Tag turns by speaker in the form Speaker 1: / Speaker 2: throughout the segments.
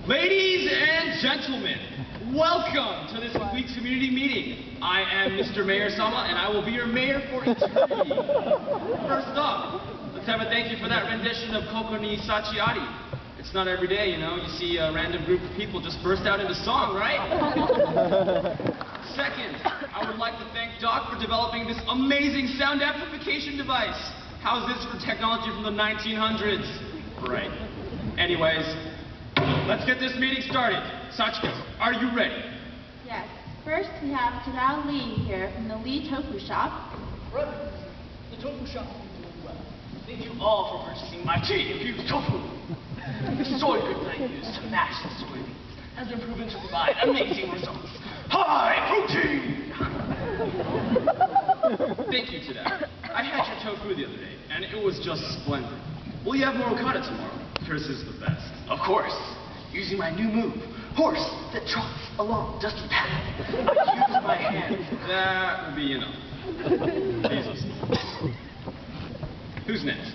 Speaker 1: Ladies and gentlemen, welcome to this week's community meeting. I am Mr. Mayor Sama, and I will be your mayor for eternity. First up, let's have a thank you for that rendition of Koko ni Sachiari. It's not every day, you know, you see a random group of people just burst out into song, right? Second, I would like to thank Doc for developing this amazing sound amplification device. How's this for technology from the 1900s? Right. Anyways, let's get this meeting started. Sachiko, are you ready?
Speaker 2: Yes. First, we have Tadao Lee here from the Lee Tofu Shop.
Speaker 3: Brothers, the tofu shop is doing well. Thank you all for purchasing my tea-infused tofu. The soy goods I use to mash the soybeans has been proven to provide amazing results. High protein!
Speaker 1: Thank you, Tadao. I had your tofu the other day, and it was just splendid. Will you have more okada tomorrow? Yours is the best.
Speaker 3: Of course, using my new move, horse that trots along dusty path. I use my hands.
Speaker 1: That will be enough. Please listen. Who's next?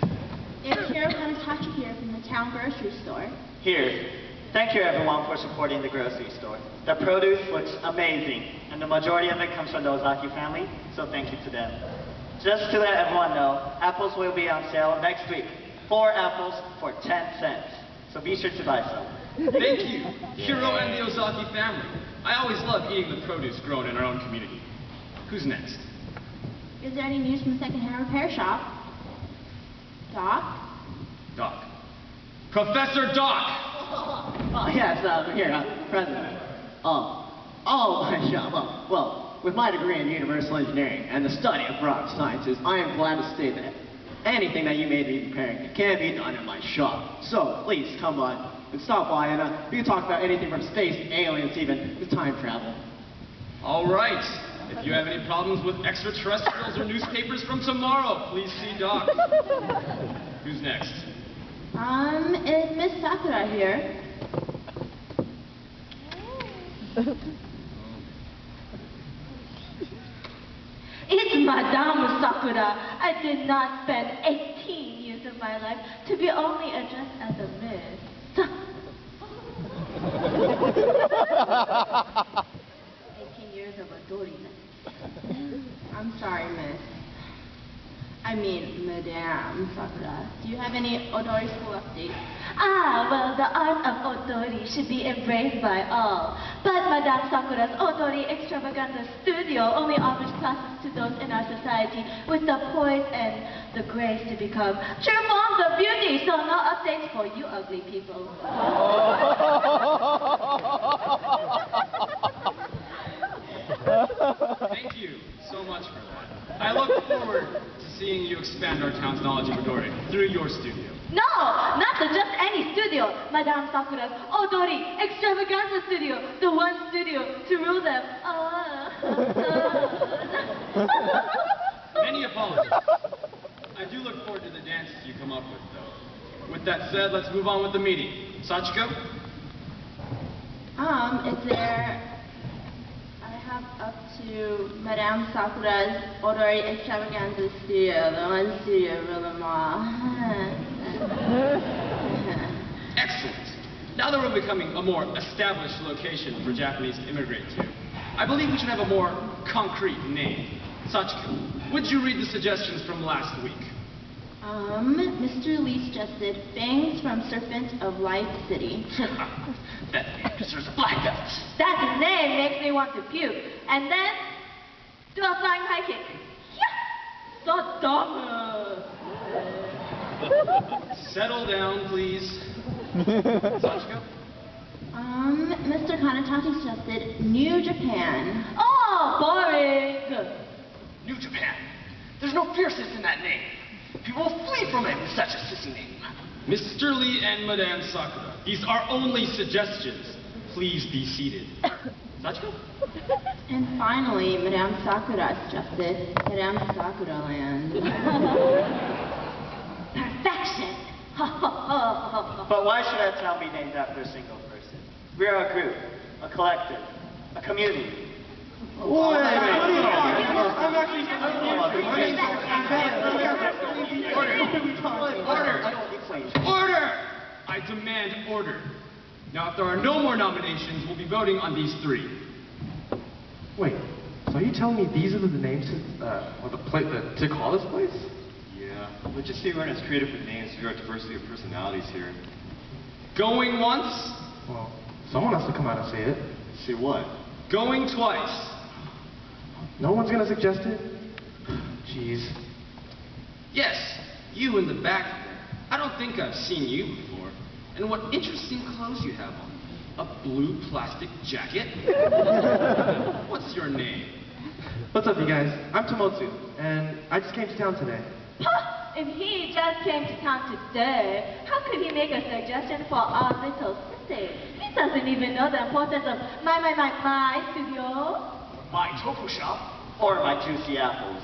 Speaker 2: It's Hiro Kanatachi here from the town grocery store.
Speaker 4: Here. Thank you everyone for supporting the grocery store. The produce looks amazing, and the majority of it comes from the Ozaki family, so thank you to them. Just to let everyone know, apples will be on sale next week. 4 apples for 10 cents. So be sure to buy some.
Speaker 1: Thank you, Hiro and the Ozaki family. I always love eating the produce grown in our own community. Who's next?
Speaker 2: Is there any news from the second-hand repair shop? Doc?
Speaker 1: Doc. Professor Doc!
Speaker 5: Oh, yes, here, President. My shop. Well, with my degree in universal engineering and the study of rock sciences, I am glad to state that anything that you may be preparing can be done in my shop. So, please, come by and stop by, and we can talk about anything from space, aliens, even to time travel.
Speaker 1: All right. If you have any problems with extraterrestrials or newspapers from tomorrow, please see Doc. Who's next?
Speaker 2: Is Miss Sakura here?
Speaker 6: It's Madame Sakura. I did not spend 18 years of my life to be only addressed as a miss. 18 years of adoring.
Speaker 2: I'm sorry, Miss. I mean, Madame Sakura. Do you have any Odori school updates?
Speaker 6: Well, the art of Odori should be embraced by all. But Madame Sakura's Odori Extravaganza Studio only offers classes to those in our society with the poise and the grace to become true forms of beauty. So no updates for you ugly people.
Speaker 1: Thank you so much for that. I look forward to seeing you expand our town's knowledge of Odori through your studio.
Speaker 6: No, not just any studio. Madame Sakura's Odori Extravaganza Studio. The one studio to rule them.
Speaker 1: Many apologies. I do look forward to the dances you come up with, though. With that said, let's move on with the meeting. Sachiko?
Speaker 2: Is there... I have up to Madame Sakura's Odori Extravaganza Studio, the one studio rule them all.
Speaker 1: Excellent. Now that we're becoming a more established location for Japanese to immigrate to, I believe we should have a more concrete name. Sachiko, would you read the suggestions from last week?
Speaker 2: Mr. Lee suggested Bangs from Serpent of Light City.
Speaker 3: That name deserves a black belt.
Speaker 6: That name makes me want to puke. And then, do a flying high kick. Yeah! So dumb.
Speaker 1: Settle down, please. Sachiko?
Speaker 2: Mr. Kanatachi suggested New Japan.
Speaker 6: Oh, boring.
Speaker 3: New Japan. There's no fierceness in that name. People will flee from it with such a sissy name.
Speaker 1: Mr. Lee and Madame Sakura, these are only suggestions. Please be seated. Sachiko?
Speaker 2: And finally, Madame Sakura suggested Madame Sakura Land.
Speaker 6: Perfection.
Speaker 4: But why should our town be named after a single person? We are a group, a collective, a community.
Speaker 1: Order! I demand order. Now, if there are no more nominations, we'll be voting on these 3.
Speaker 7: Wait, so are you telling me these are the names to call this place?
Speaker 8: Yeah, let's just say we aren't as creative with names as we are diversity of personalities here.
Speaker 1: Going once,
Speaker 7: Well, someone has to come out and say it.
Speaker 8: Say what?
Speaker 1: going twice.
Speaker 7: No one's gonna suggest it? Jeez.
Speaker 1: Yes, you in the back there. I don't think I've seen you before. And what interesting clothes you have on. A blue plastic jacket? What's your name?
Speaker 7: What's up, you guys? I'm Tomotsu, and I just came to town today.
Speaker 6: Huh, if he just came to town today, how could he make a suggestion for our little city? He doesn't even know the importance of my studio.
Speaker 3: My tofu shop.
Speaker 4: Or my juicy apples.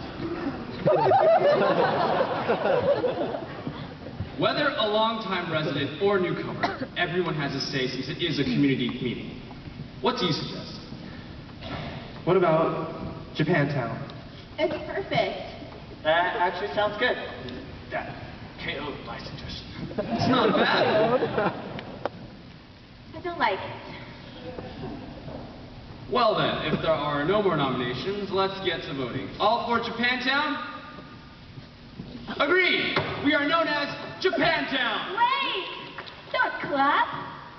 Speaker 1: Whether a longtime resident or newcomer, everyone has a say since it is a community meeting. What do you suggest?
Speaker 7: What about Japantown?
Speaker 2: It's perfect.
Speaker 4: That actually sounds good.
Speaker 3: That KO my suggestion.
Speaker 1: It's not bad.
Speaker 6: I don't like it.
Speaker 1: Well then, if there are no more nominations, let's get to voting. All for Japantown? Agreed! We are known as Japantown!
Speaker 6: Wait! Don't clap.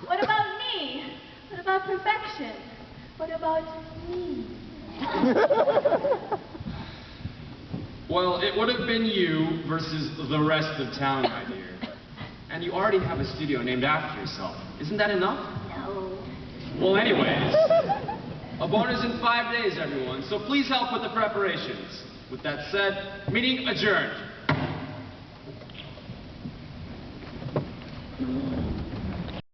Speaker 6: What about me? What about perfection? What about me?
Speaker 1: Well, it would have been you versus the rest of town, my dear. And you already have a studio named after yourself. Isn't that enough?
Speaker 6: No.
Speaker 1: Well, anyways, a bonus in 5 days, everyone, so please help with the preparations. With that said, meeting adjourned.